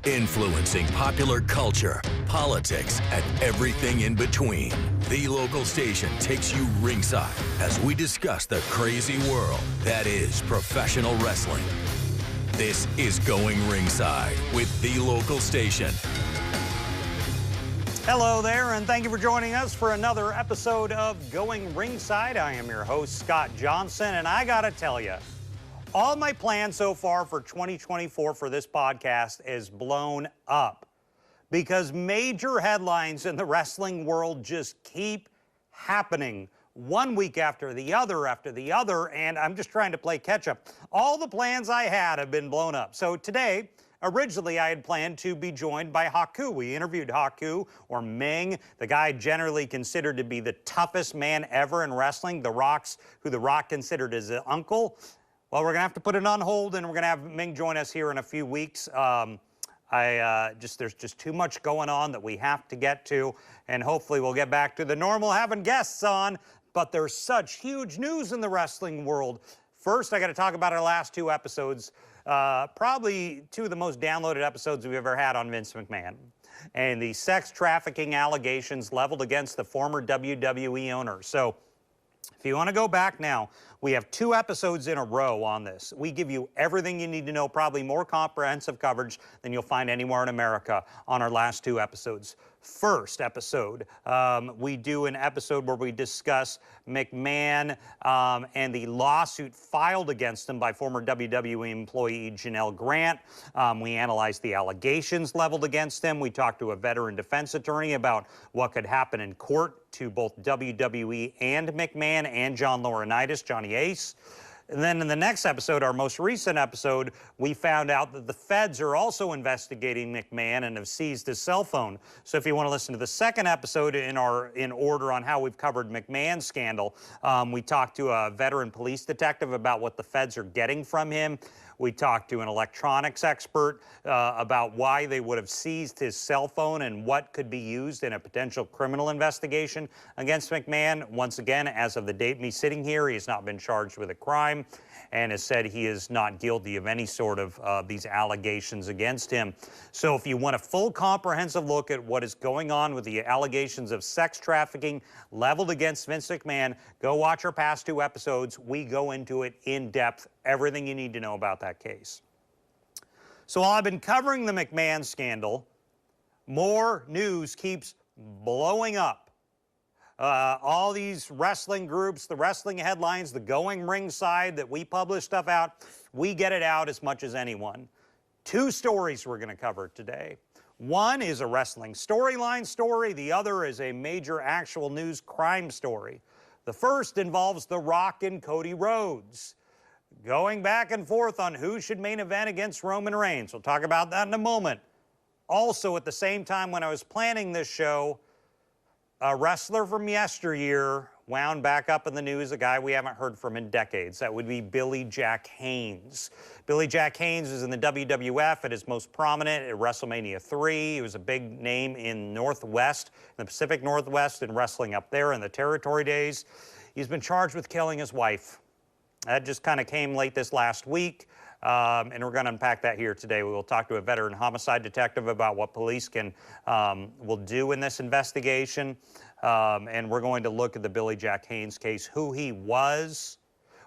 influencing popular culture, politics, and everything in between. The local station takes you ringside as we discuss the crazy world that is professional wrestling. This is Going Ringside with the local station. Hello there, and thank you for joining us for another episode of Going Ringside. I am your host, Scott Johnson, and I gotta tell you, all my plans so far for 2024 for this podcast is blown up because major headlines in the wrestling world just keep happening one week after the other, and I'm just trying to play catch up. All the plans I had have been blown up. So today, originally, I had planned to be joined by Haku. We interviewed Haku, or Ming, the guy generally considered to be the toughest man ever in wrestling, who The Rock considered his uncle. Well, we're going to have to put it on hold, and we're going to have Ming join us here in a few weeks. There's just too much going on that we have to get to, and hopefully we'll get back to the normal having guests on, but there's such huge news in the wrestling world. First, I got to talk about our last two episodes. Probably two of the most downloaded episodes we've ever had on Vince McMahon, and the sex trafficking allegations leveled against the former WWE owner. So if you want to go back now, we have two episodes in a row on this. We give you everything you need to know, probably more comprehensive coverage than you'll find anywhere in America on our last two episodes. First episode, we do an episode where we discuss McMahon and the lawsuit filed against him by former WWE employee Janelle Grant. We analyze the allegations leveled against him. We talk to a veteran defense attorney about what could happen in court to both WWE and McMahon and John Laurinaitis, Johnny Ace. And then in the next episode, our most recent episode, we found out that the feds are also investigating McMahon and have seized his cell phone. So if you want to listen to the second episode in order on how we've covered McMahon's scandal, we talked to a veteran police detective about what the feds are getting from him. We talked to an electronics expert about why they would have seized his cell phone and what could be used in a potential criminal investigation against McMahon. Once again, as of the date me sitting here, he has not been charged with a crime and has said he is not guilty of any sort of these allegations against him. So if you want a full comprehensive look at what is going on with the allegations of sex trafficking leveled against Vince McMahon, go watch our past two episodes. We go into it in depth, everything you need to know about that case. So while I've been covering the McMahon scandal, more news keeps blowing up. All these wrestling groups, the wrestling headlines, the Going Ringside that we publish stuff out, we get it out as much as anyone. Two stories we're going to cover today. One is a wrestling storyline story. The other is a major actual news crime story. The first involves The Rock and Cody Rhodes going back and forth on who should main event against Roman Reigns. We'll talk about that in a moment. Also, at the same time when I was planning this show, a wrestler from yesteryear wound back up in the news, a guy we haven't heard from in decades. That would be Billy Jack Haynes. Billy Jack Haynes is in the WWF at his most prominent at WrestleMania 3. He was a big name in Northwest, in the Pacific Northwest, and wrestling up there in the territory days. He's been charged with killing his wife. That just kind of came late this last week. And we're going to unpack that here today. We will talk to a veteran homicide detective about what police will do in this investigation. And we're going to look at the Billy Jack Haynes case, who he was,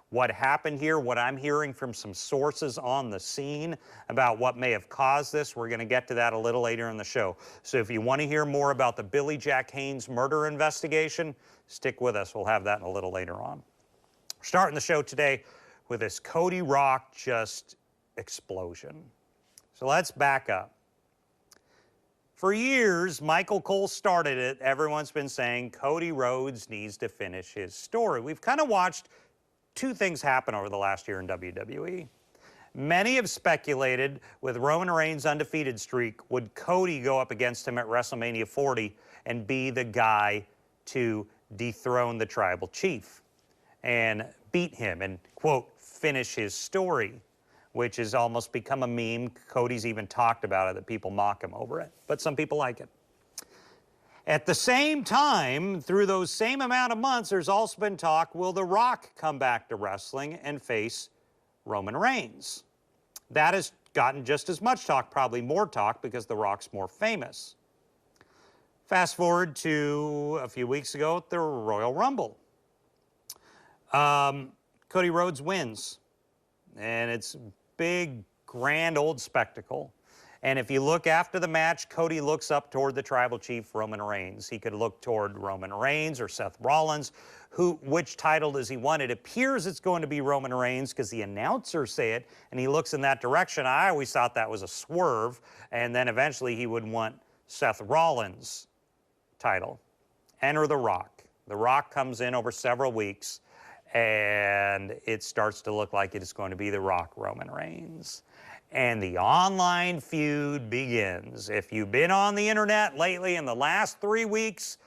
what happened here, what I'm hearing from some sources on the scene about what may have caused this. We're going to get to that a little later in the show. So if you want to hear more about the Billy Jack Haynes murder investigation, stick with us. We'll have that in a little later on. We're starting the show today with this Cody Rock just explosion. So let's back up. For years, Michael Cole started it. Everyone's been saying Cody Rhodes needs to finish his story. We've kind of watched two things happen over the last year in WWE. Many have speculated with Roman Reigns' undefeated streak, would Cody go up against him at WrestleMania 40 and be the guy to dethrone the tribal chief and beat him and, quote, finish his story, which has almost become a meme. Cody's even talked about it, that people mock him over it, but some people like it. At the same time, through those same amount of months, there's also been talk, will The Rock come back to wrestling and face Roman Reigns? That has gotten just as much talk, probably more talk, because The Rock's more famous. Fast forward to a few weeks ago at the Royal Rumble. Cody Rhodes wins, and it's big, grand old spectacle. And if you look after the match, Cody looks up toward the tribal chief, Roman Reigns. He could look toward Roman Reigns or Seth Rollins. Which title does he want? It appears it's going to be Roman Reigns because the announcers say it, and he looks in that direction. I always thought that was a swerve, and then eventually he would want Seth Rollins' title. Enter The Rock. The Rock comes in over several weeks, and it starts to look like it is going to be The Rock, Roman Reigns. And the online feud begins. If you've been on the internet lately in the last 3 weeks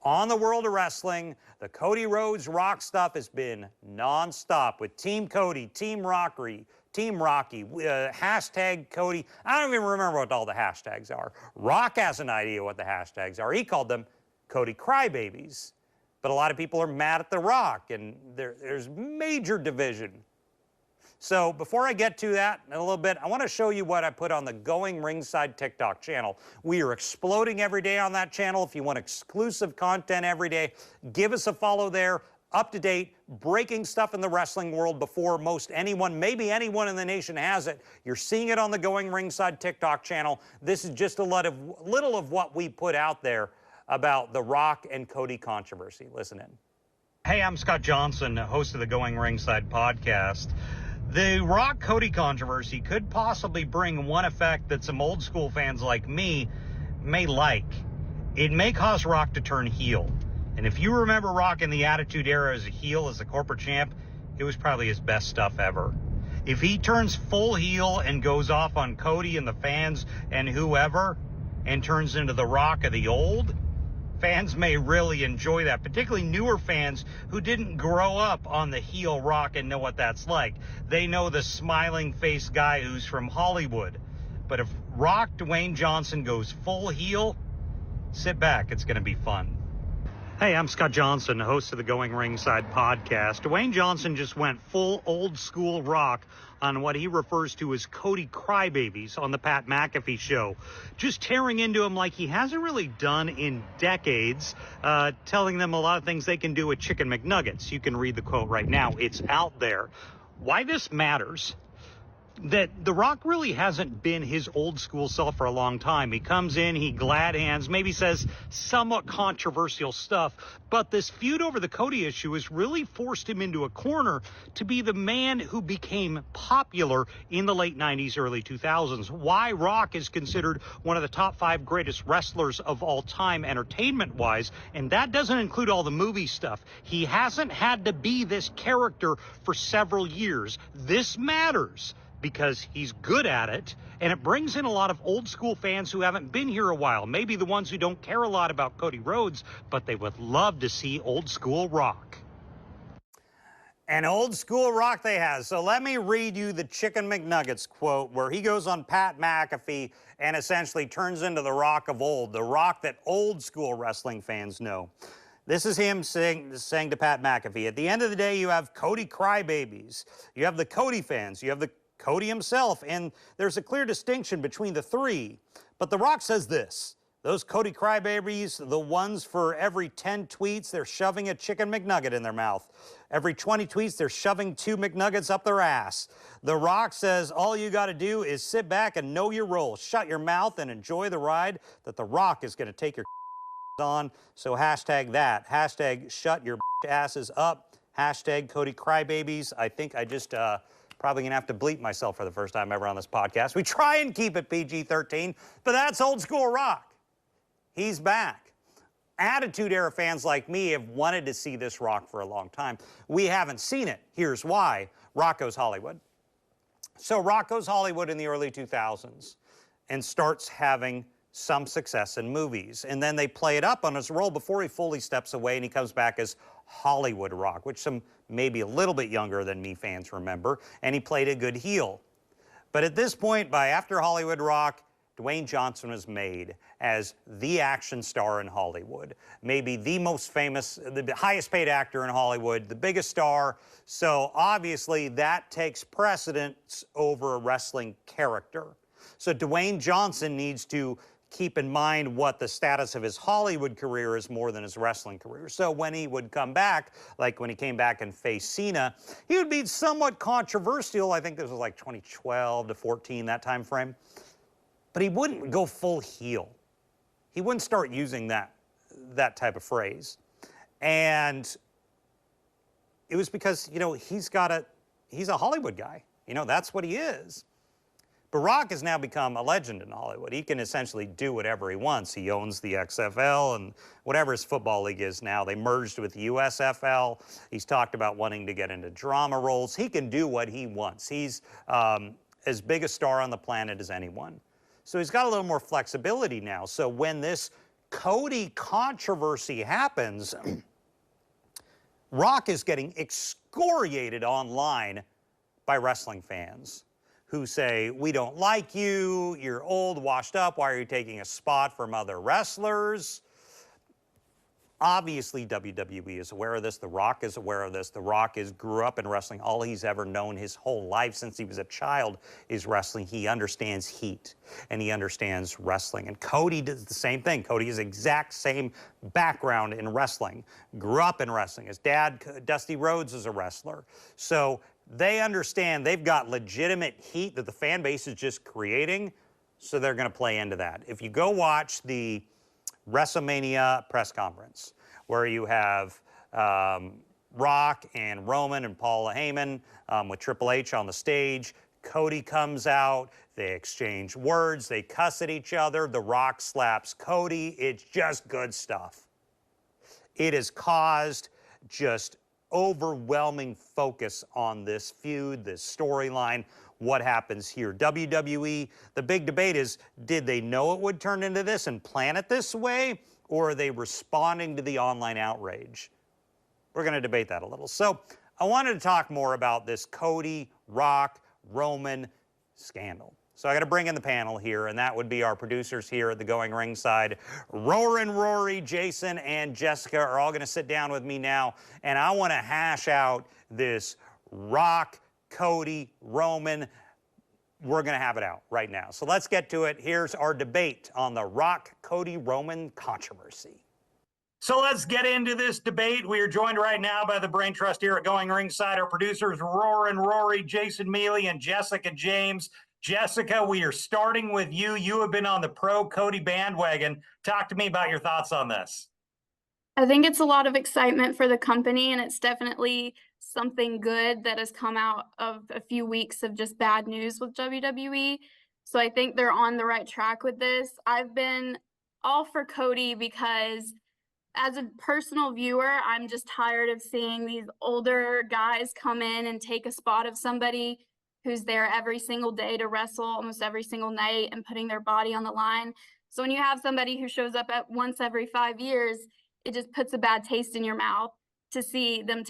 on the world of wrestling, the Cody Rhodes Rock stuff has been nonstop with Team Cody, Team Rocky, hashtag Cody. I don't even remember what all the hashtags are. Rock has an idea what the hashtags are. He called them Cody Crybabies. But a lot of people are mad at The Rock, and there's major division. So before I get to that in a little bit, I want to show you what I put on the Going Ringside TikTok channel. We are exploding every day on that channel. If you want exclusive content every day, give us a follow there. Up to date, breaking stuff in the wrestling world before most anyone, maybe anyone in the nation has it. You're seeing it on the Going Ringside TikTok channel. This is just a little of what we put out there about the Rock and Cody controversy. Listen in. Hey, I'm Scott Johnson, host of the Going Ringside podcast. The Rock-Cody controversy could possibly bring one effect that some old school fans like me may like. It may cause Rock to turn heel. And if you remember Rock in the Attitude Era as a heel, as a corporate champ, it was probably his best stuff ever. If he turns full heel and goes off on Cody and the fans and whoever, and turns into the Rock of the old, fans may really enjoy that, particularly newer fans who didn't grow up on the heel Rock and know what that's like. They know the smiling face guy who's from Hollywood. But if Rock Dwayne Johnson goes full heel, sit back, it's going to be fun. Hey, I'm Scott Johnson, host of the Going Ringside podcast. Dwayne Johnson just went full old school Rock on what he refers to as Cody Crybabies on the Pat McAfee show. Just tearing into him like he hasn't really done in decades, telling them a lot of things they can do with Chicken McNuggets. You can read the quote right now. It's out there. Why this matters? That The Rock really hasn't been his old school self for a long time. He comes in, he glad hands, maybe says somewhat controversial stuff, but this feud over the Cody issue has really forced him into a corner to be the man who became popular in the late 90s, early 2000s. Why Rock is considered one of the top 5 greatest wrestlers of all time, entertainment-wise, and that doesn't include all the movie stuff. He hasn't had to be this character for several years. This matters because he's good at it, and it brings in a lot of old school fans who haven't been here a while, maybe the ones who don't care a lot about Cody Rhodes, but they would love to see old school Rock. And old school Rock they have. So let me read you the Chicken McNuggets quote where he goes on Pat McAfee and essentially turns into the Rock of old, the Rock that old school wrestling fans know. This is him saying to Pat McAfee, at the end of the day, you have Cody Crybabies, you have the Cody fans, you have the Cody himself, and there's a clear distinction between the three. But The Rock says this: those Cody Crybabies, the ones for every 10 tweets, they're shoving a Chicken McNugget in their mouth. Every 20 tweets, they're shoving 2 McNuggets up their ass. The Rock says all you got to do is sit back and know your role. Shut your mouth and enjoy the ride that The Rock is going to take your on. So hashtag that. Hashtag shut your asses up. Hashtag Cody Crybabies. I think I just probably going to have to bleep myself for the first time ever on this podcast. We try and keep it PG-13, but that's old school Rock. He's back. Attitude Era fans like me have wanted to see this Rock for a long time. We haven't seen it. Here's why. Rock goes Hollywood. So Rock goes Hollywood in the early 2000s and starts having some success in movies. And then they play it up on his role before he fully steps away and he comes back as Hollywood Rock, which some maybe a little bit younger than me fans remember, and he played a good heel. But at this point, by after Hollywood Rock, Dwayne Johnson was made as the action star in Hollywood, maybe the most famous, the highest paid actor in Hollywood, the biggest star. So obviously that takes precedence over a wrestling character. So Dwayne Johnson needs to keep in mind what the status of his Hollywood career is more than his wrestling career. So when he would come back, like when he came back and faced Cena, he would be somewhat controversial. I think this was like 2012 to 14, that time frame. But he wouldn't go full heel. He wouldn't start using that type of phrase. And it was because, you know, he's a Hollywood guy. You know, that's what he is. But Rock has now become a legend in Hollywood. He can essentially do whatever he wants. He owns the XFL and whatever his football league is now. They merged with the USFL. He's talked about wanting to get into drama roles. He can do what he wants. He's as big a star on the planet as anyone. So he's got a little more flexibility now. So when this Cody controversy happens, Rock is getting excoriated online by wrestling fans who say, we don't like you, you're old, washed up, why are you taking a spot from other wrestlers? Obviously, WWE is aware of this. The Rock is aware of this. The Rock grew up in wrestling. All he's ever known his whole life since he was a child is wrestling. He understands heat, and he understands wrestling. And Cody does the same thing. Cody has exact same background in wrestling. Grew up in wrestling. His dad, Dusty Rhodes, is a wrestler. So they understand they've got legitimate heat that the fan base is just creating, so they're going to play into that. If you go watch the WrestleMania press conference, where you have Rock and Roman and Paul Heyman with Triple H on the stage, Cody comes out, they exchange words, they cuss at each other, The Rock slaps Cody. It's just good stuff. It has caused just overwhelming focus on this feud, this storyline, what happens here. WWE, the big debate is, did they know it would turn into this and plan it this way, or are they responding to the online outrage? We're going to debate that a little. So I wanted to talk more about this Cody, Rock, Roman scandal. So I got to bring in the panel here, and that would be our producers here at the Going Ringside. Roarin' Rory, Jason, and Jessica are all going to sit down with me now, and I want to hash out this Rock, Cody, Roman. We're going to have it out right now. So let's get to it. Here's our debate on the Rock, Cody, Roman controversy. So let's get into this debate. We are joined right now by the brain trust here at Going Ringside. Our producers, Roarin' Rory, Jason Mealy, and Jessica James. Jessica, we are starting with you. You have been on the pro Cody bandwagon. Talk to me about your thoughts on this. I think it's a lot of excitement for the company, and it's definitely something good that has come out of a few weeks of just bad news with WWE. So I think they're on the right track with this. I've been all for Cody because as a personal viewer, I'm just tired of seeing these older guys come in and take a spot of somebody who's there every single day to wrestle almost every single night and putting their body on the line. So when you have somebody who shows up at once every 5 years, it just puts a bad taste in your mouth to see them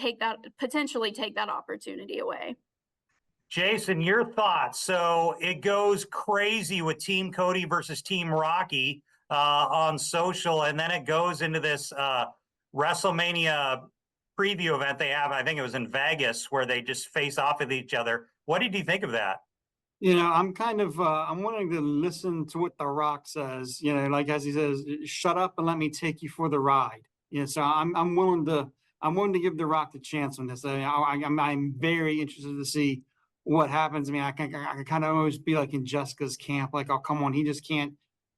potentially take that opportunity away. Jason, your thoughts. So it goes crazy with Team Cody versus Team Rocky on social, and then it goes into this WrestleMania preview event they have. I think it was in Vegas, where they just face off with each other. What did you think of that? You know, I'm kind of I'm wanting to listen to what The Rock says. You know, like as he says, "Shut up and let me take you for the ride." You know, so I'm willing to give The Rock the chance on this. I'm very interested to see what happens. I mean, I can kind of always be like in Jessica's camp, like, oh, come on, he just can't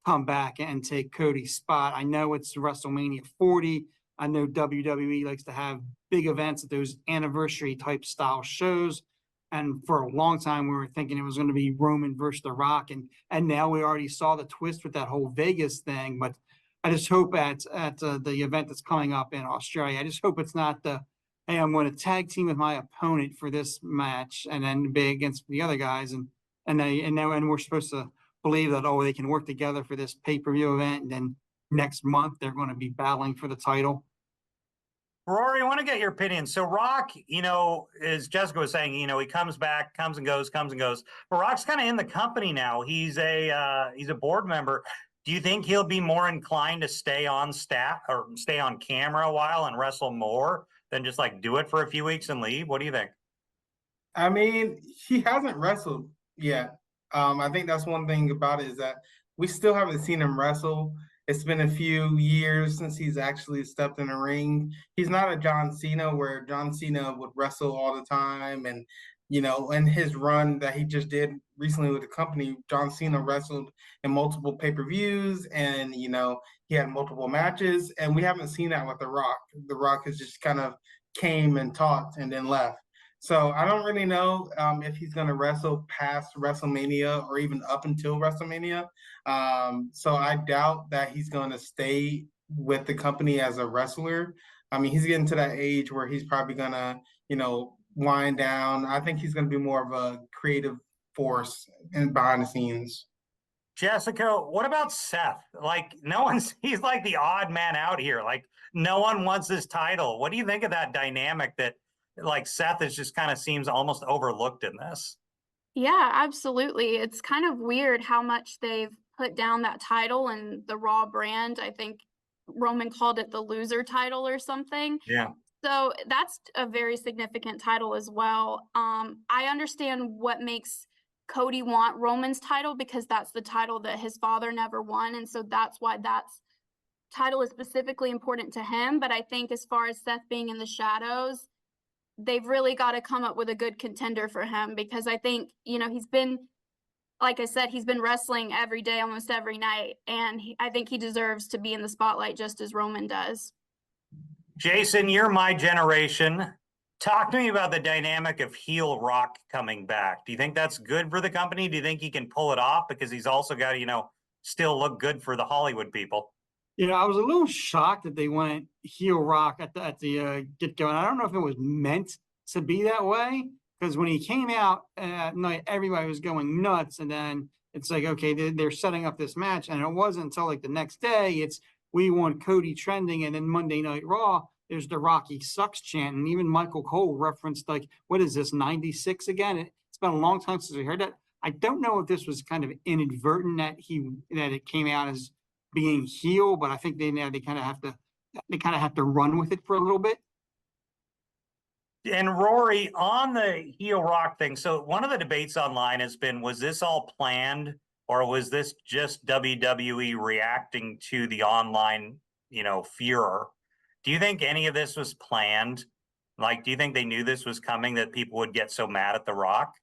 come back and take Cody's spot. I know it's WrestleMania 40. I know WWE likes to have big events at those anniversary type style shows. And for a long time, we were thinking it was going to be Roman versus The Rock. And now we already saw the twist with that whole Vegas thing. But I just hope at the event that's coming up in Australia, I just hope it's not the, hey, I'm going to tag team with my opponent for this match and then be against the other guys. And we're supposed to believe that, oh, they can work together for this pay-per-view event. And then next month, they're going to be battling for the title. Rory, I want to get your opinion. So Rock, as Jessica was saying, he comes back, comes and goes. But Rock's kind of in the company now. He's a board member. Do you think he'll be more inclined to stay on staff or stay on camera a while and wrestle more than just like do it for a few weeks and leave? What do you think? I mean, he hasn't wrestled yet. I think that's one thing about it is that we still haven't seen him wrestle. It's been a few years since he's actually stepped in a ring. He's not a John Cena where John Cena would wrestle all the time. And, in his run that he just did recently with the company, John Cena wrestled in multiple pay-per-views and, he had multiple matches. And we haven't seen that with The Rock. The Rock has just kind of came and talked and then left. So I don't really know if he's going to wrestle past WrestleMania or even up until WrestleMania. So I doubt that he's going to stay with the company as a wrestler. I mean, he's getting to that age where he's probably going to, wind down. I think he's going to be more of a creative force behind the scenes. Jessica, what about Seth? Like, he's like the odd man out here. Like, no one wants his title. What do you think of that dynamic that, like, Seth is just kind of seems almost overlooked in this? Yeah, absolutely. It's kind of weird how much they've put down that title and the Raw brand. I think Roman called it the loser title or something. Yeah. So that's a very significant title as well. I understand what makes Cody want Roman's title because that's the title that his father never won. And so that's why that's title is specifically important to him. But I think as far as Seth being in the shadows, they've really got to come up with a good contender for him because I think, he's been, like I said, he's been wrestling every day, almost every night. And I think he deserves to be in the spotlight just as Roman does. Jason, you're my generation. Talk to me about the dynamic of heel Rock coming back. Do you think that's good for the company? Do you think he can pull it off? Because he's also got to, still look good for the Hollywood people. I was a little shocked that they went heel Rock at the get-go. And I don't know if it was meant to be that way, because when he came out at night, everybody was going nuts. And then it's like, okay, they're setting up this match. And it wasn't until like the next day, we want Cody trending. And then Monday Night Raw, there's the Rocky sucks chant. And even Michael Cole referenced, like, what is this, 96 again? It's been a long time since we heard that. I don't know if this was kind of inadvertent that it came out as being heel, but I think they kind of have to run with it for a little bit. And Rory, on the heel Rock thing, so one of the debates online has been, was this all planned or was this just WWE reacting to the online, furor? Do you think any of this was planned? Like, do you think they knew this was coming, that people would get so mad at The Rock?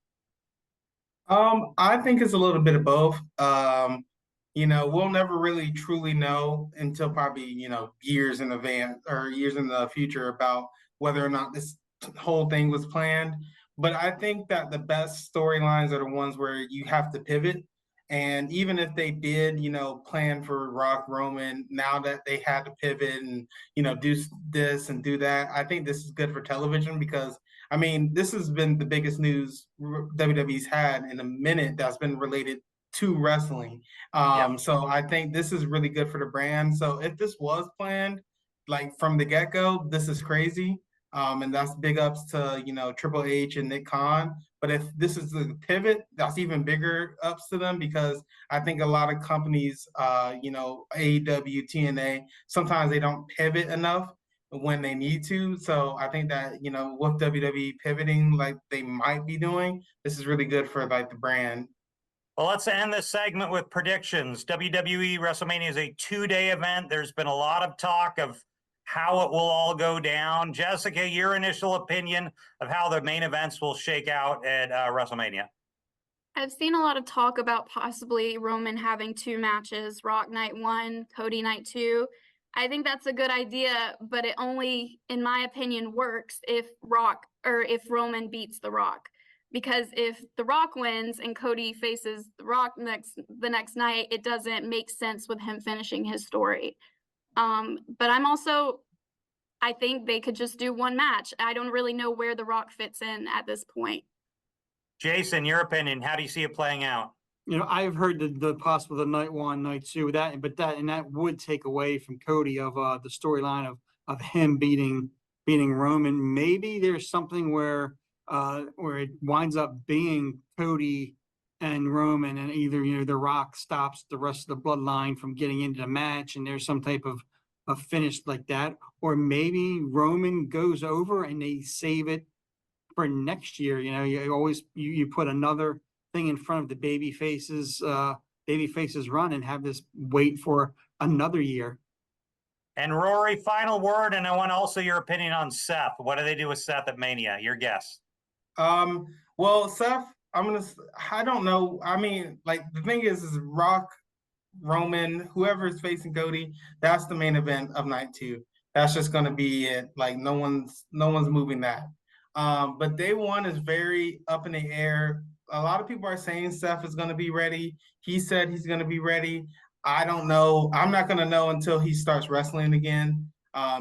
I think it's a little bit of both. We'll never really truly know until probably, years in advance or years in the future about whether or not this whole thing was planned. But I think that the best storylines are the ones where you have to pivot. And even if they did, plan for Rock Roman, now that they had to pivot and, do this and do that, I think this is good for television because, I mean, this has been the biggest news WWE's had in a minute that's been related to wrestling. So I think this is really good for the brand. So if this was planned, like from the get-go, this is crazy. And that's big ups to, Triple H and Nick Khan. But if this is the pivot, that's even bigger ups to them because I think a lot of companies, AEW, TNA, sometimes they don't pivot enough when they need to. So I think that, with WWE pivoting like they might be doing, this is really good for like the brand. Well, let's end this segment with predictions. WWE WrestleMania is a 2-day event. There's been a lot of talk of how it will all go down. Jessica, your initial opinion of how the main events will shake out at WrestleMania? I've seen a lot of talk about possibly Roman having 2 matches, Rock Night 1, Cody Night 2. I think that's a good idea, but it only, in my opinion, works if Roman beats The Rock. Because if The Rock wins and Cody faces The Rock the next night, it doesn't make sense with him finishing his story. But I think they could just do 1 match. I don't really know where The Rock fits in at this point. Jason, your opinion, how do you see it playing out? I've heard the possible the night 1, night 2, that would take away from Cody of the storyline of him beating beating Roman. Maybe there's something where it winds up being Cody and Roman, and either, The Rock stops the rest of the bloodline from getting into the match, and there's some type of finish like that, or maybe Roman goes over and they save it for next year. You always you put another thing in front of the baby faces run, and have this wait for another year. And Rory, final word, and I want also your opinion on Seth. What do they do with Seth at Mania? Your guess. Well, Seth, I don't know. I mean, like, the thing is Rock, Roman, whoever is facing Cody, that's the main event of night 2. That's just gonna be it. Like, no one's moving that. But day 1 is very up in the air. A lot of people are saying Seth is gonna be ready. He said he's gonna be ready. I don't know. I'm not gonna know until he starts wrestling again,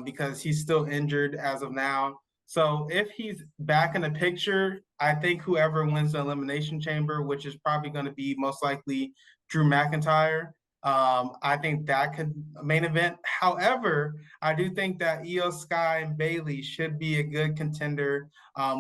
because he's still injured as of now. So if he's back in the picture, I think whoever wins the Elimination Chamber, which is probably going to be most likely Drew McIntyre, I think that could main event. However, I do think that Io Sky and Bayley should be a good contender.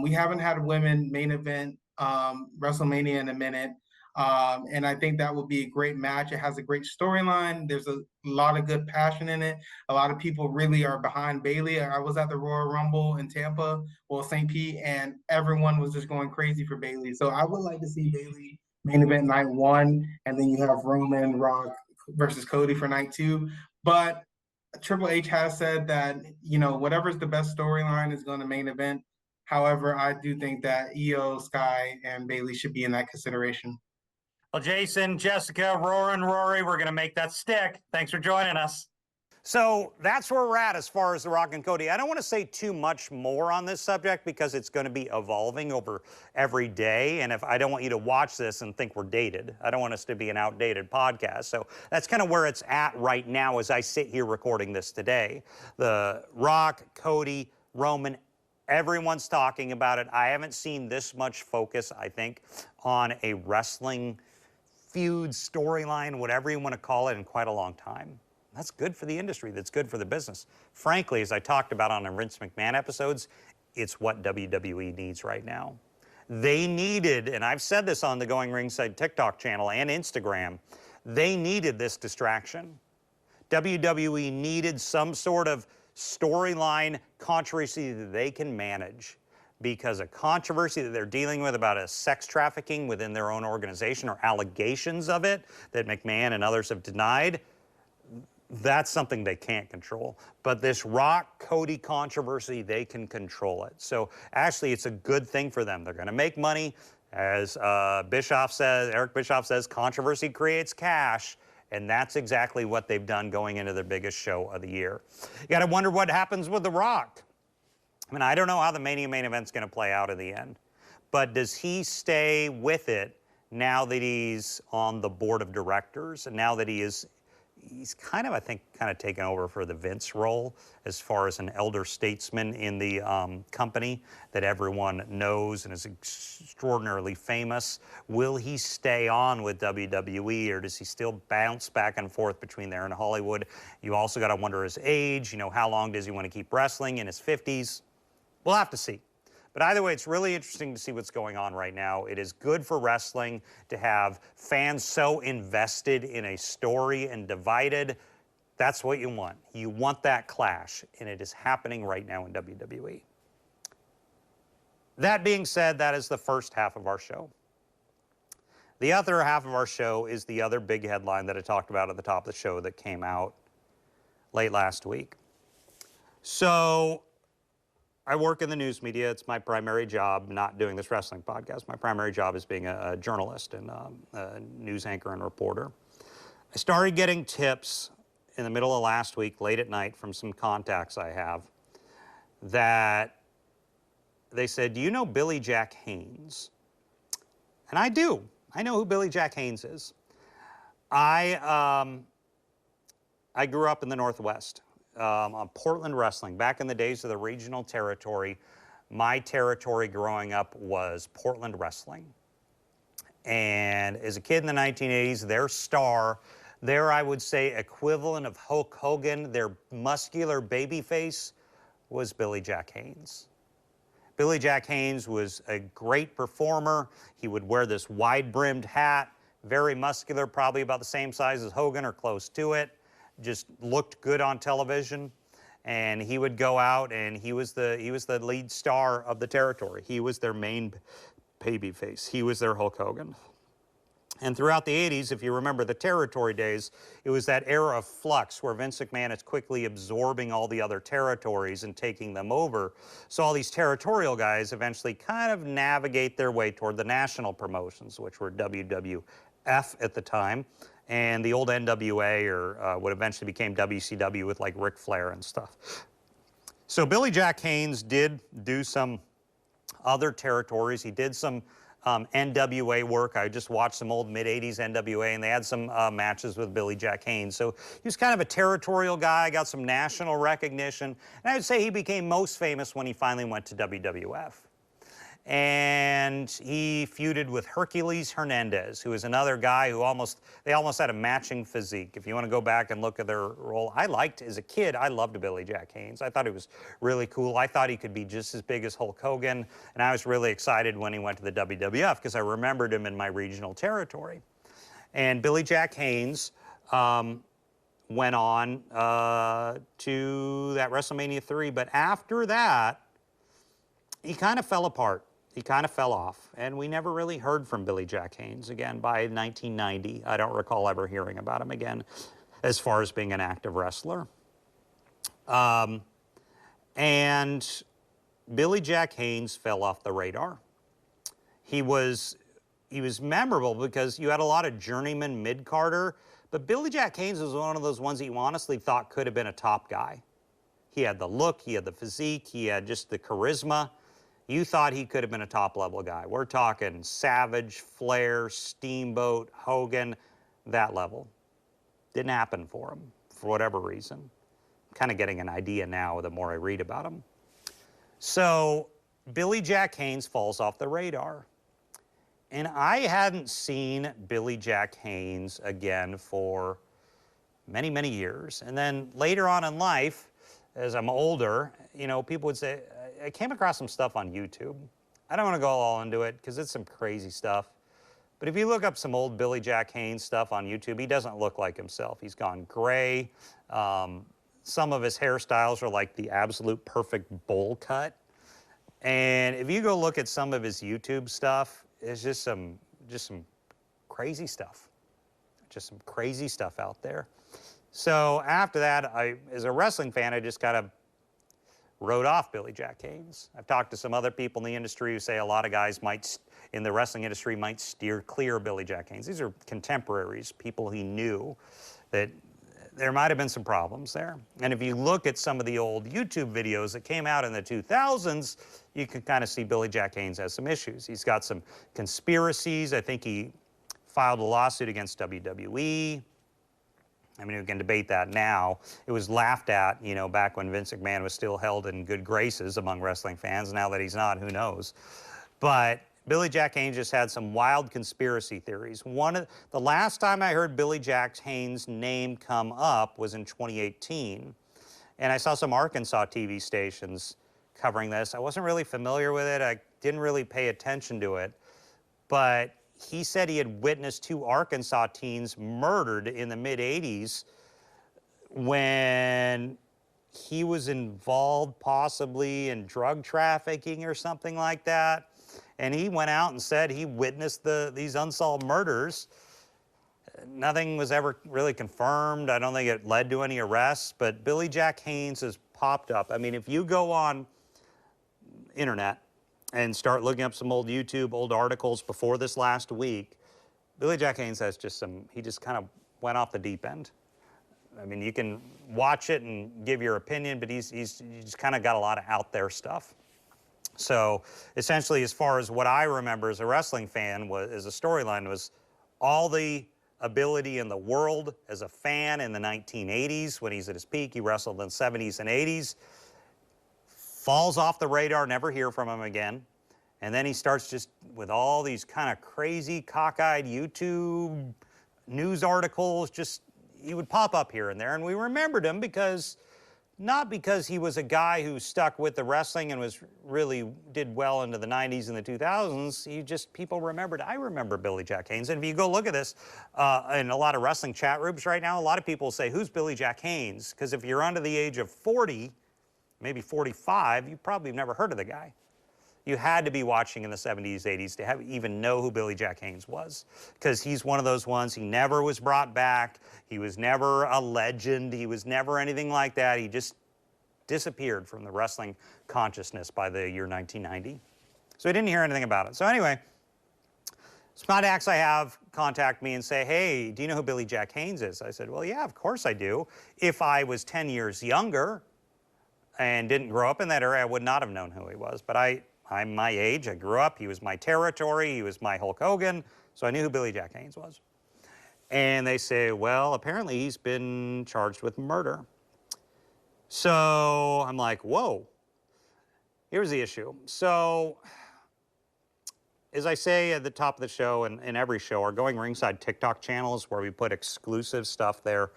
We haven't had women main event WrestleMania in a minute. And I think that will be a great match. It has a great storyline. There's a lot of good passion in it. A lot of people really are behind Bayley. I was at the Royal Rumble in Tampa, St. Pete, and everyone was just going crazy for Bayley. So I would like to see Bayley main event night 1, and then you have Roman, Rock versus Cody for night 2. But Triple H has said that, whatever's the best storyline is going to main event. However, I do think that Io, Sky, and Bayley should be in that consideration. Well, Jason, Jessica, Rory, we're going to make that stick. Thanks for joining us. So that's where we're at as far as The Rock and Cody. I don't want to say too much more on this subject because it's going to be evolving over every day. And I don't want you to watch this and think we're dated. I don't want us to be an outdated podcast. So that's kind of where it's at right now as I sit here recording this today. The Rock, Cody, Roman, everyone's talking about it. I haven't seen this much focus, I think, on a wrestling feud, storyline, whatever you want to call it, in quite a long time. That's good for the industry. That's good for the business. Frankly, as I talked about on the Vince McMahon episodes, it's what WWE needs right now. They needed, and I've said this on the Going Ringside TikTok channel and Instagram, they needed this distraction. WWE needed some sort of storyline controversy that they can manage, because a controversy that they're dealing with about a sex trafficking within their own organization, or allegations of it that McMahon and others have denied, that's something they can't control. But this Rock-Cody controversy, they can control it. So actually, it's a good thing for them. They're going to make money. As Eric Bischoff says, controversy creates cash. And that's exactly what they've done going into their biggest show of the year. You got to wonder what happens with The Rock. I mean, I don't know how the Mania main event's going to play out in the end. But does he stay with it now that he's on the board of directors, and now that he's kind of, I think, taken over for the Vince role as far as an elder statesman in the company that everyone knows and is extraordinarily famous? Will he stay on with WWE, or does he still bounce back and forth between there and Hollywood? You also got to wonder his age. How long does he want to keep wrestling in his 50s? We'll have to see. But either way, it's really interesting to see what's going on right now. It is good for wrestling to have fans so invested in a story and divided. That's what you want. You want that clash, and it is happening right now in WWE. That being said, that is the first half of our show. The other half of our show is the other big headline that I talked about at the top of the show that came out late last week. So I work in the news media. It's my primary job, not doing this wrestling podcast. My primary job is being a journalist and a news anchor and reporter. I started getting tips in the middle of last week, late at night, from some contacts I have, that they said, "Do you know Billy Jack Haynes?" And I do. I know who Billy Jack Haynes is. I grew up in the Northwest. On Portland wrestling. Back in the days of the regional territory, my territory growing up was Portland wrestling. And as a kid in the 1980s, their star, their, I would say, equivalent of Hulk Hogan, their muscular baby face, was Billy Jack Haynes. Billy Jack Haynes was a great performer. He would wear this wide-brimmed hat, very muscular, probably about the same size as Hogan or close to it. Just looked good on television. And he would go out, and he was the lead star of the territory. He was their main babyface. He was their Hulk Hogan. And throughout the 80s, if you remember the territory days, it was that era of flux where Vince McMahon is quickly absorbing all the other territories and taking them over. So all these territorial guys eventually kind of navigate their way toward the national promotions, which were WWF at the time, and the old NWA, or what eventually became WCW with like Ric Flair and stuff. So Billy Jack Haynes did do some other territories. He did some NWA work. I just watched some old mid-80s NWA, and they had some matches with Billy Jack Haynes. So he was kind of a territorial guy, got some national recognition, and I would say he became most famous when he finally went to WWF. And he feuded with Hercules Hernandez, who is another guy who they almost had a matching physique. If you want to go back and look at their role, as a kid, I loved Billy Jack Haynes. I thought he was really cool. I thought he could be just as big as Hulk Hogan, and I was really excited when he went to the WWF because I remembered him in my regional territory. And Billy Jack Haynes went on to that WrestleMania 3, but after that, he kind of fell apart. He kind of fell off, and we never really heard from Billy Jack Haynes again by 1990. I don't recall ever hearing about him again as far as being an active wrestler. And Billy Jack Haynes fell off the radar. He was memorable because you had a lot of journeyman mid-carder, but Billy Jack Haynes was one of those ones that you honestly thought could have been a top guy. He had the look, he had the physique, he had just the charisma. You thought he could have been a top-level guy. We're talking Savage, Flair, Steamboat, Hogan, that level. Didn't happen for him, for whatever reason. I'm kind of getting an idea now the more I read about him. So Billy Jack Haynes falls off the radar. And I hadn't seen Billy Jack Haynes again for many, many years. And then later on in life, as I'm older, you know, people would say, I came across some stuff on YouTube. I don't want to go all into it because it's some crazy stuff. But if you look up some old Billy Jack Haynes stuff on YouTube, he doesn't look like himself. He's gone gray. Some of his hairstyles are like the absolute perfect bowl cut. And if you go look at some of his YouTube stuff, it's just some crazy stuff. Just some crazy stuff out there. So after that, as a wrestling fan, I just kind of wrote off Billy Jack Haynes. I've talked to some other people in the industry who say a lot of guys in the wrestling industry might steer clear of Billy Jack Haynes. These are contemporaries, people he knew, that there might have been some problems there. And if you look at some of the old YouTube videos that came out in the 2000s, you can kind of see Billy Jack Haynes has some issues. He's got some conspiracies. I think he filed a lawsuit against WWE. I mean, we can debate that now. It was laughed at, you know, back when Vince McMahon was still held in good graces among wrestling fans. Now that he's not, who knows? But Billy Jack Haynes just had some wild conspiracy theories. The last time I heard Billy Jack Haynes' name come up was in 2018. And I saw some Arkansas TV stations covering this. I wasn't really familiar with it. I didn't really pay attention to it. But he said he had witnessed 2 Arkansas teens murdered in the mid-'80s when he was involved possibly in drug trafficking or something like that. And he went out and said he witnessed these unsolved murders. Nothing was ever really confirmed. I don't think it led to any arrests, but Billy Jack Haynes has popped up. I mean, if you go on internet and start looking up some old YouTube, old articles before this last week, Billy Jack Haynes has he just kind of went off the deep end. I mean, you can watch it and give your opinion, but he's just kind of got a lot of out there stuff. So essentially, as far as what I remember as a wrestling fan, as a storyline, was all the ability in the world as a fan in the 1980s when he's at his peak. He wrestled in the 70s and 80s. Falls off the radar, never hear from him again. And then he starts just with all these kind of crazy, cockeyed YouTube news articles. He would pop up here and there. And we remembered him because not because he was a guy who stuck with the wrestling and was really did well into the 90s and the 2000s. He just, people remembered. I remember Billy Jack Haynes. And if you go look at this in a lot of wrestling chat rooms right now, a lot of people say, who's Billy Jack Haynes? Because if you're under the age of 40, maybe 45, you probably have never heard of the guy. You had to be watching in the 70s, 80s to even know who Billy Jack Haynes was, because he's one of those ones. He never was brought back. He was never a legend. He was never anything like that. He just disappeared from the wrestling consciousness by the year 1990. So I didn't hear anything about it. So anyway, some contacts I have contact me and say, hey, do you know who Billy Jack Haynes is? I said, well, yeah, of course I do. If I was 10 years younger and didn't grow up in that area, I would not have known who he was. But I'm my age, I grew up, he was my territory, he was my Hulk Hogan, so I knew who Billy Jack Haynes was. And they say, well, apparently he's been charged with murder. So I'm like, whoa, here's the issue. So, as I say at the top of the show and in every show, our Going Ringside TikTok channel is where we put exclusive stuff there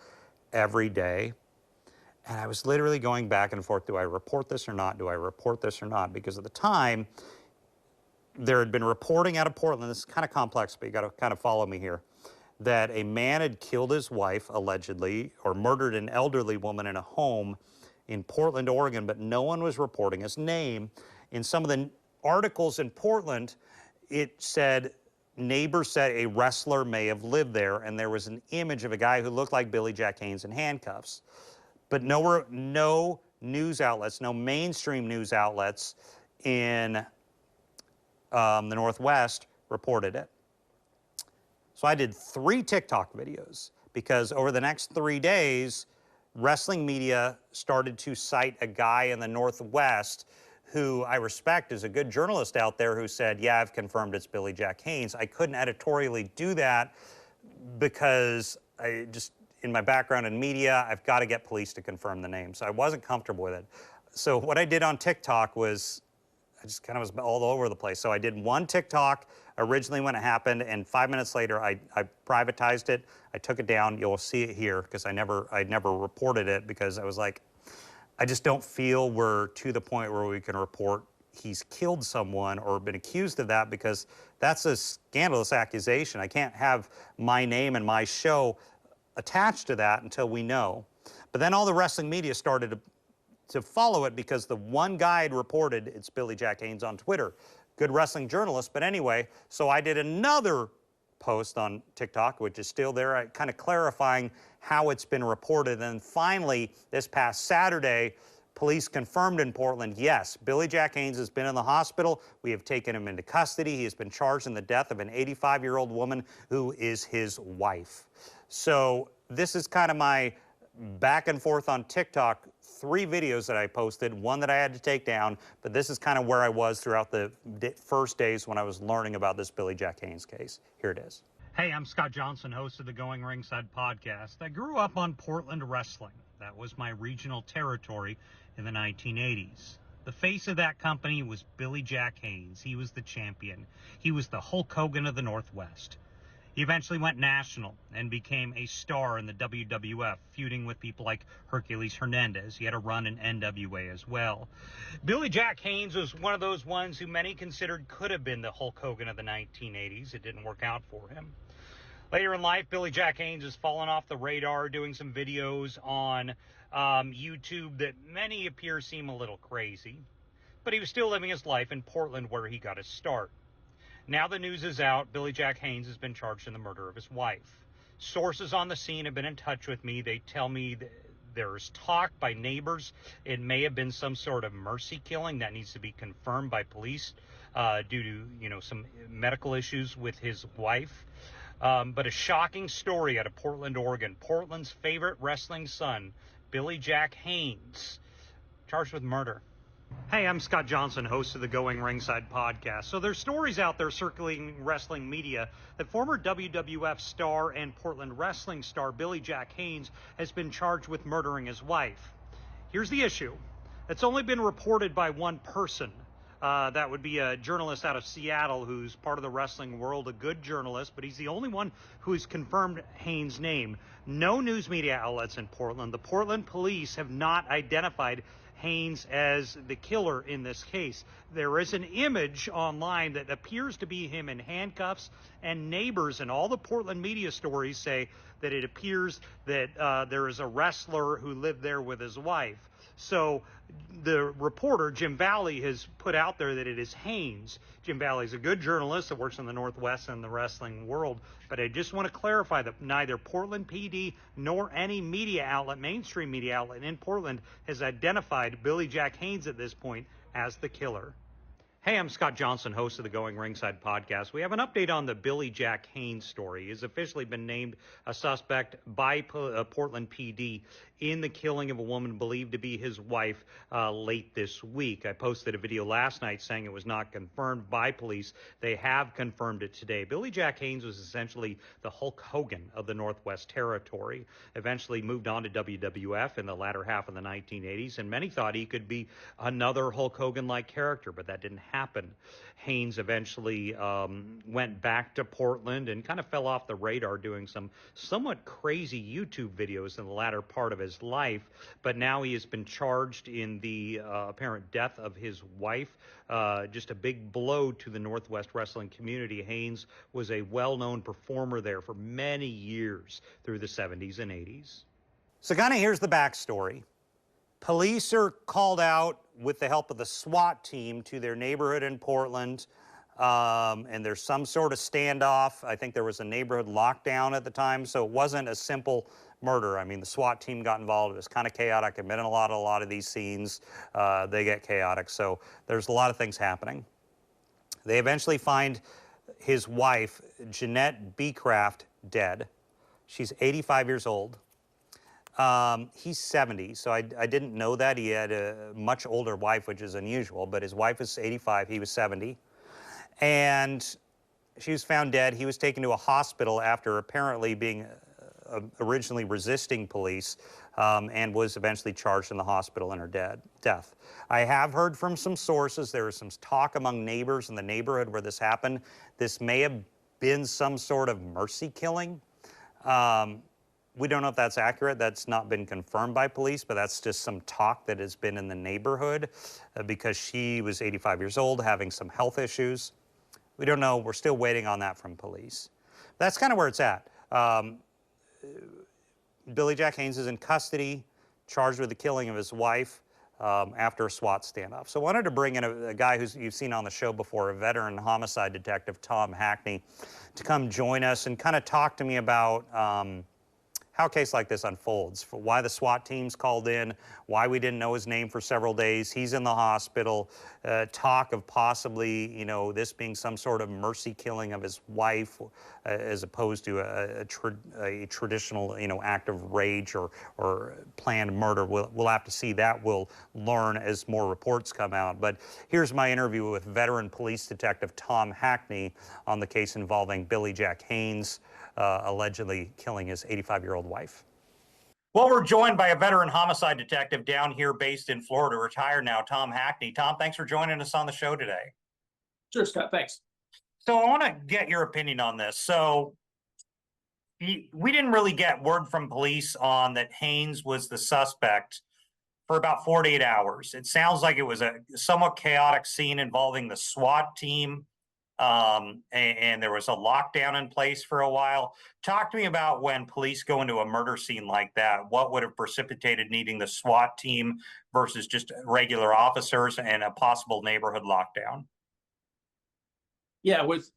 every day. And I was literally going back and forth, do I report this or not? Do I report this or not? Because at the time, there had been reporting out of Portland, this is kind of complex, but you got to kind of follow me here, that a man had killed his wife, allegedly, or murdered an elderly woman in a home in Portland, Oregon, but no one was reporting his name. In some of the articles in Portland, it said, neighbors said a wrestler may have lived there, and there was an image of a guy who looked like Billy Jack Haynes in handcuffs. But no news outlets, no mainstream news outlets in the Northwest reported it. So I did 3 TikTok videos because over the next 3 days, wrestling media started to cite a guy in the Northwest who I respect is a good journalist out there who said, yeah, I've confirmed it's Billy Jack Haynes. I couldn't editorially do that because in my background in media, I've got to get police to confirm the name. So I wasn't comfortable with it. So what I did on TikTok was, I just kind of was all over the place. So I did one TikTok originally when it happened, and 5 minutes later, I privatized it. I took it down. You'll see it here because I never reported it because I was like, I just don't feel we're to the point where we can report he's killed someone or been accused of that, because that's a scandalous accusation. I can't have my name and my show attached to that until we know. But then all the wrestling media started to follow it because the one guy had reported it's Billy Jack Haynes on Twitter. Good wrestling journalist, but anyway, so I did another post on TikTok, which is still there, kind of clarifying how it's been reported. And finally, this past Saturday, police confirmed in Portland, yes, Billy Jack Haynes has been in the hospital. We have taken him into custody. He has been charged in the death of an 85-year-old woman who is his wife. So this is kind of my back and forth on TikTok, 3 videos that I posted, one that I had to take down, but this is kind of where I was throughout the first days when I was learning about this Billy Jack Haynes case. Here it is. Hey, I'm Scott Johnson, host of the Going Ringside podcast. I grew up on Portland wrestling. That was my regional territory in the 1980s. The face of that company was Billy Jack Haynes. He was the champion. He was the Hulk Hogan of the Northwest. He eventually went national and became a star in the WWF, feuding with people like Hercules Hernandez. He had a run in NWA as well. Billy Jack Haynes was one of those ones who many considered could have been the Hulk Hogan of the 1980s. It didn't work out for him. Later in life, Billy Jack Haynes has fallen off the radar, doing some videos on YouTube that many appear seem a little crazy. But he was still living his life in Portland, where he got his start. Now the news is out. Billy Jack Haynes has been charged in the murder of his wife. Sources on the scene have been in touch with me. They tell me there's talk by neighbors. It may have been some sort of mercy killing that needs to be confirmed by police due to, some medical issues with his wife. But a shocking story out of Portland, Oregon. Portland's favorite wrestling son, Billy Jack Haynes, charged with murder. Hey, I'm Scott Johnson, host of the Going Ringside podcast. So there's stories out there circulating wrestling media that former WWF star and Portland wrestling star Billy Jack Haynes has been charged with murdering his wife. Here's the issue. It's only been reported by one person, That would be a journalist out of Seattle who's part of the wrestling world, a good journalist, but he's the only one who's confirmed Haynes' name. No news media outlets in Portland. The Portland police have not identified Haynes as the killer in this case. There is an image online that appears to be him in handcuffs, and neighbors and all the Portland media stories say that it appears that there is a wrestler who lived there with his wife. So the reporter, Jim Valley, has put out there that it is Haynes. Jim Valley's a good journalist that works in the Northwest and the wrestling world, but I just want to clarify that neither Portland PD nor any media outlet, mainstream media outlet in Portland, has identified Billy Jack Haynes at this point as the killer. Hey, I'm Scott Johnson, host of the Going Ringside podcast. We have an update on the Billy Jack Haynes story. He has officially been named a suspect by Portland PD in the killing of a woman believed to be his wife late this week. I posted a video last night saying it was not confirmed by police. They have confirmed it today. Billy Jack Haynes was essentially the Hulk Hogan of the Northwest Territory, eventually moved on to WWF in the latter half of the 1980s, and many thought he could be another Hulk Hogan-like character, but that didn't happen. Haynes eventually went back to Portland and kind of fell off the radar doing some somewhat crazy YouTube videos in the latter part of his life, but now he has been charged in the apparent death of his wife. Just a big blow to the Northwest wrestling community. Haynes was a well-known performer there for many years through the 70s and 80s. So kind of here's the backstory. Police are called out with the help of the SWAT team to their neighborhood in Portland, and there's some sort of standoff. I think there was a neighborhood lockdown at the time, so it wasn't a simple murder. I mean, the SWAT team got involved. It was kind of chaotic. I've been in a lot of these scenes. They get chaotic, so there's a lot of things happening. They eventually find his wife, Jeanette Beecraft, dead. She's 85 years old. He's 70, so I didn't know that. He had a much older wife, which is unusual, but his wife is 85, he was 70. And she was found dead. He was taken to a hospital after apparently being originally resisting police, and was eventually charged in the hospital in her death. I have heard from some sources, there was some talk among neighbors in the neighborhood where this happened. This may have been some sort of mercy killing. We don't know if that's accurate. That's not been confirmed by police, but that's just some talk that has been in the neighborhood because she was 85 years old, having some health issues. We don't know. We're still waiting on that from police. That's kind of where it's at. Billy Jack Haynes is in custody, charged with the killing of his wife after a SWAT standoff. So I wanted to bring in a guy who's you've seen on the show before, a veteran homicide detective, Tom Hackney, to come join us and kind of talk to me about how a case like this unfolds, for why the SWAT team's called in, why we didn't know his name for several days. He's in the hospital. Talk of possibly, you know, this being some sort of mercy killing of his wife, as opposed to a traditional, you know, act of rage or planned murder. We'll have to see. That we'll learn as more reports come out. But here's my interview with veteran police detective Tom Hackney on the case involving Billy Jack Haynes, allegedly killing his 85-year-old wife. Well, we're joined by a veteran homicide detective down here based in Florida, retired now, Tom Hackney. Tom, thanks for joining us on the show today. Sure, Scott, thanks. So I want to get your opinion on this. So we didn't really get word from police on that Haynes was the suspect for about 48 hours. It sounds like it was a somewhat chaotic scene involving the SWAT team. And there was a lockdown in place for a while. Talk to me about when police go into a murder scene like that. What would have precipitated needing the SWAT team versus just regular officers and a possible neighborhood lockdown? Yeah, with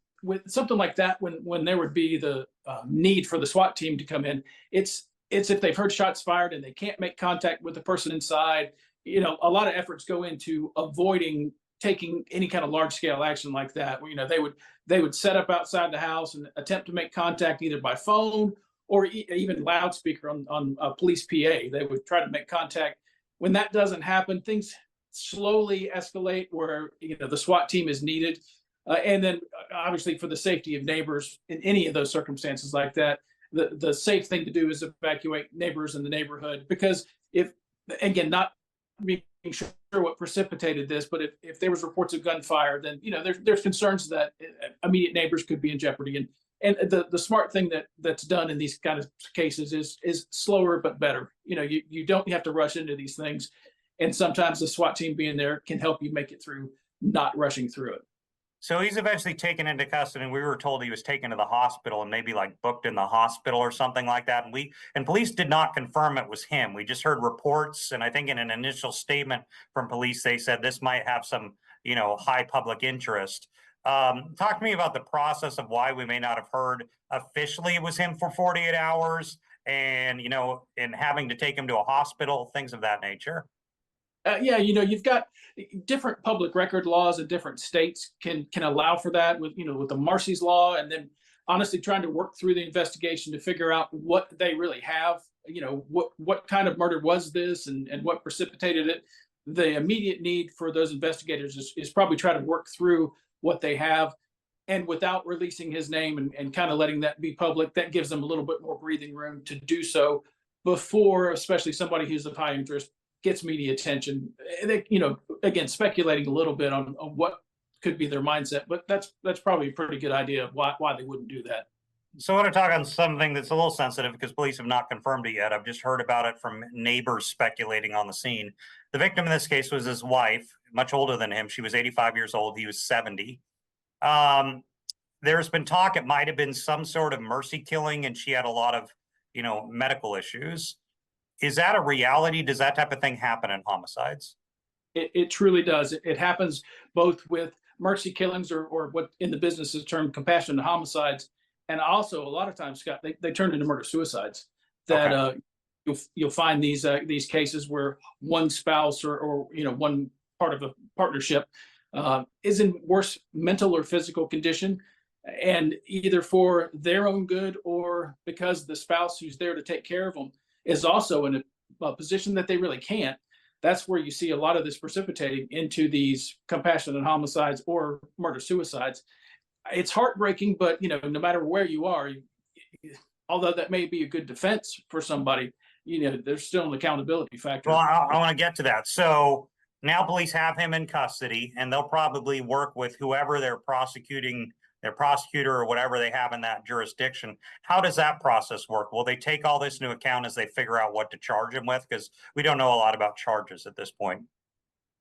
something like that, when there would be the need for the SWAT team to come in, it's if they've heard shots fired and they can't make contact with the person inside. You know, a lot of efforts go into avoiding taking any kind of large scale action like that. You know, they would set up outside the house and attempt to make contact either by phone or even loudspeaker on a police PA. They would try to make contact. When that doesn't happen, things slowly escalate where, you know, the SWAT team is needed. And then obviously for the safety of neighbors in any of those circumstances like that, the safe thing to do is evacuate neighbors in the neighborhood, because if, again, not being sure what precipitated this, but if there was reports of gunfire, then there's concerns that immediate neighbors could be in jeopardy. And the smart thing that's done in these kind of cases is slower but better. You don't have to rush into these things, and sometimes the SWAT team being there can help you make it through, not rushing through it. So he's eventually taken into custody, and we were told he was taken to the hospital and maybe like booked in the hospital or something like that. And police did not confirm it was him. We just heard reports, and I think in an initial statement from police, they said this might have some, high public interest. Talk to me about the process of why we may not have heard officially it was him for 48 hours and, and having to take him to a hospital, things of that nature. You've got different public record laws in different states can allow for that with the Marcy's law, and then honestly trying to work through the investigation to figure out what they really have, what kind of murder was this and what precipitated it. The immediate need for those investigators is probably try to work through what they have, and without releasing his name and kind of letting that be public, that gives them a little bit more breathing room to do so before, especially somebody who's of high interest, gets media attention. They, again, speculating a little bit on what could be their mindset, but that's probably a pretty good idea of why they wouldn't do that. So I want to talk on something that's a little sensitive because police have not confirmed it yet. I've just heard about it from neighbors speculating on the scene. The victim in this case was his wife, much older than him. She was 85 years old. He was 70. There's been talk it might have been some sort of mercy killing, and she had a lot of, medical issues. Is that a reality? Does that type of thing happen in homicides? It truly does. It happens both with mercy killings or what in the business is termed compassionate homicides. And also a lot of times, Scott, they turn into murder suicides that you'll find these cases where one spouse or one part of a partnership is in worse mental or physical condition, and either for their own good or because the spouse who's there to take care of them is also in a position that they really can't. That's where you see a lot of this precipitating into these compassionate homicides or murder suicides. It's heartbreaking, but no matter where you are, although that may be a good defense for somebody, there's still an accountability factor. Well, I want to get to that. So now police have him in custody, and they'll probably work with whoever they're prosecuting, their prosecutor or whatever they have in that jurisdiction. How does that process work? Will they take all this into account as they figure out what to charge him with? Because we don't know a lot about charges at this point.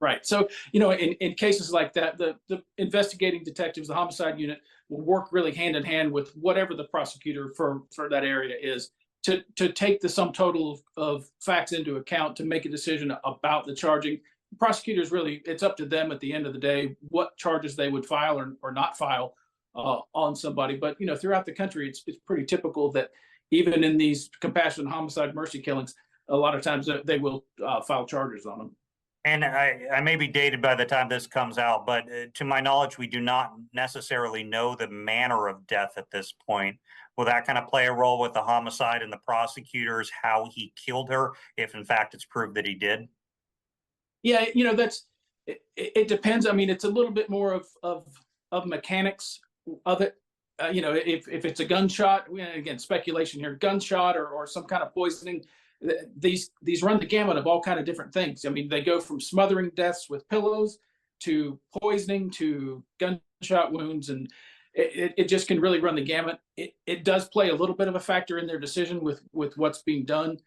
Right. So, in cases like that, the investigating detectives, the homicide unit will work really hand in hand with whatever the prosecutor for that area is to take the sum total of facts into account to make a decision about the charging. Prosecutors really, it's up to them at the end of the day what charges they would file or not file on somebody. But, throughout the country, it's pretty typical that even in these compassionate homicide mercy killings, a lot of times they will file charges on them. And I may be dated by the time this comes out, but to my knowledge, we do not necessarily know the manner of death at this point. Will that kind of play a role with the homicide and the prosecutors, how he killed her, if in fact it's proved that he did? Yeah, it depends. I mean, it's a little bit more of mechanics of it. If it's a gunshot, again, speculation here, gunshot or some kind of poisoning, these run the gamut of all kind of different things. I mean, they go from smothering deaths with pillows to poisoning to gunshot wounds, and it just can really run the gamut. It does play a little bit of a factor in their decision with what's being done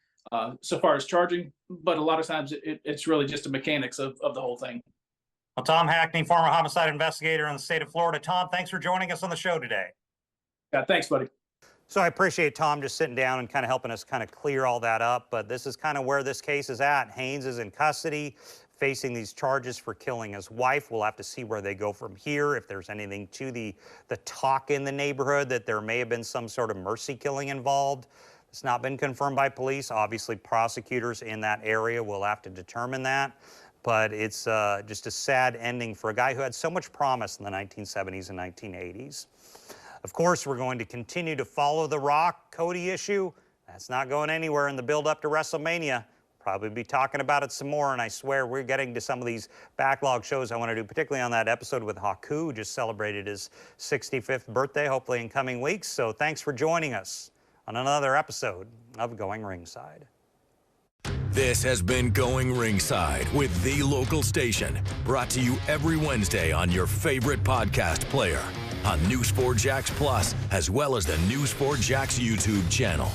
so far as charging, but a lot of times it's really just the mechanics of the whole thing. Well, Tom Hackney, former homicide investigator in the state of Florida. Tom, thanks for joining us on the show today. Yeah, thanks, buddy. So I appreciate Tom just sitting down and kind of helping us kind of clear all that up. But this is kind of where this case is at. Haynes is in custody, facing these charges for killing his wife. We'll have to see where they go from here. If there's anything to the talk in the neighborhood that there may have been some sort of mercy killing involved. It's not been confirmed by police. Obviously, prosecutors in that area will have to determine that. But it's just a sad ending for a guy who had so much promise in the 1970s and 1980s. Of course, we're going to continue to follow the RockCody issue. That's not going anywhere in the build-up to WrestleMania. Probably be talking about it some more, and I swear we're getting to some of these backlog shows I want to do, particularly on that episode with Haku, who just celebrated his 65th birthday, hopefully in coming weeks. So thanks for joining us on another episode of Going Ringside. This has been Going Ringside with the local station, brought to you every Wednesday on your favorite podcast player, on News4Jax Plus, as well as the News4Jax YouTube channel.